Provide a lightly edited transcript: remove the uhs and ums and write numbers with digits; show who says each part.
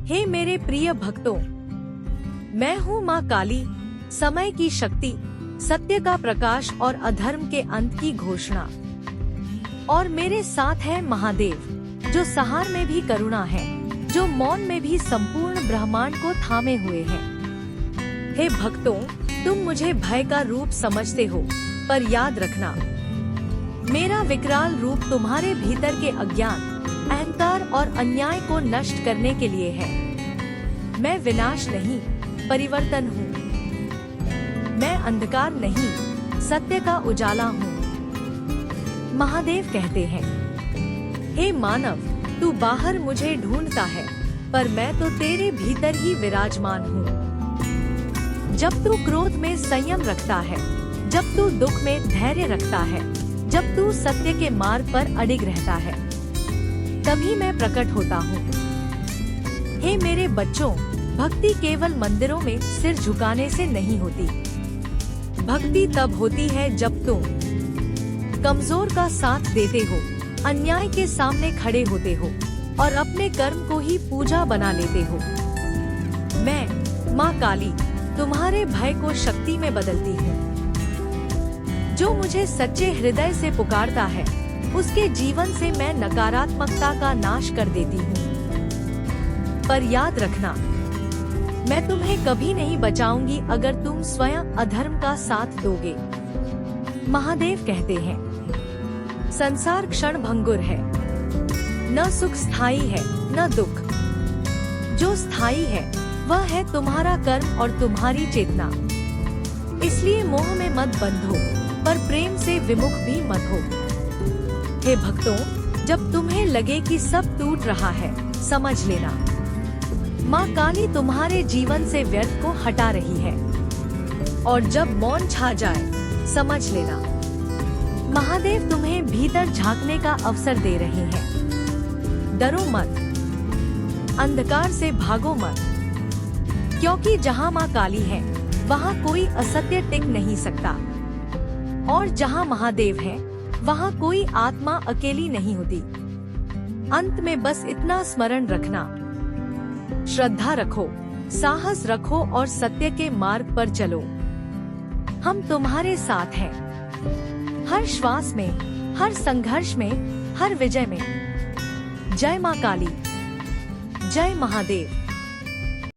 Speaker 1: हे मेरे प्रिय भक्तों, मैं हूँ माँ काली, समय की शक्ति, सत्य का प्रकाश और अधर्म के अंत की घोषणा। और मेरे साथ है महादेव, जो सहार में भी करुणा है, जो मौन में भी संपूर्ण ब्रह्मांड को थामे हुए हैं। हे भक्तों, तुम मुझे भय का रूप समझते हो, पर याद रखना, मेरा विकराल रूप तुम्हारे भीतर के अज्ञान, अहंकार और अन्याय को नष्ट करने के लिए है। मैं विनाश नहीं, परिवर्तन हूँ। मैं अंधकार नहीं, सत्य का उजाला हूँ। महादेव कहते हैं, हे मानव, तू बाहर मुझे ढूंढता है, पर मैं तो तेरे भीतर ही विराजमान हूँ। जब तू क्रोध में संयम रखता है, जब तू दुख में धैर्य रखता है, जब तू सत्य के मार्ग पर अडिग रहता है, तभी मैं प्रकट होता हूँ। हे मेरे बच्चों, भक्ति केवल मंदिरों में सिर झुकाने से नहीं होती। भक्ति तब होती है जब तुम कमजोर का साथ देते हो, अन्याय के सामने खड़े होते हो और अपने कर्म को ही पूजा बना लेते हो। मैं माँ काली तुम्हारे भय को शक्ति में बदलती हूँ। जो मुझे सच्चे हृदय से पुकारता है, उसके जीवन से मैं नकारात्मकता का नाश कर देती हूँ। पर याद रखना, मैं तुम्हें कभी नहीं बचाऊंगी अगर तुम स्वयं अधर्म का साथ दोगे। महादेव कहते हैं, संसार क्षण भंगुर है, न सुख स्थायी है न दुख। जो स्थायी है वह है तुम्हारा कर्म और तुम्हारी चेतना। इसलिए मोह में मत बंधो, पर प्रेम से विमुख भी मत हो। हे भक्तों, जब तुम्हें लगे कि सब टूट रहा है, समझ लेना, माँ काली तुम्हारे जीवन से व्यर्थ को हटा रही है। और जब मौन छा जाए, समझ लेना, महादेव तुम्हें भीतर झांकने का अवसर दे रहे हैं। डरो मत, अंधकार से भागो मत, क्योंकि जहाँ माँ काली है, वहाँ कोई असत्य टिक नहीं सकता। और जहाँ महादेव है, वहाँ कोई आत्मा अकेली नहीं होती। अंत में बस इतना स्मरण रखना, श्रद्धा रखो, साहस रखो और सत्य के मार्ग पर चलो। हम तुम्हारे साथ हैं, हर श्वास में, हर संघर्ष में, हर विजय में। जय माँ काली, जय महादेव।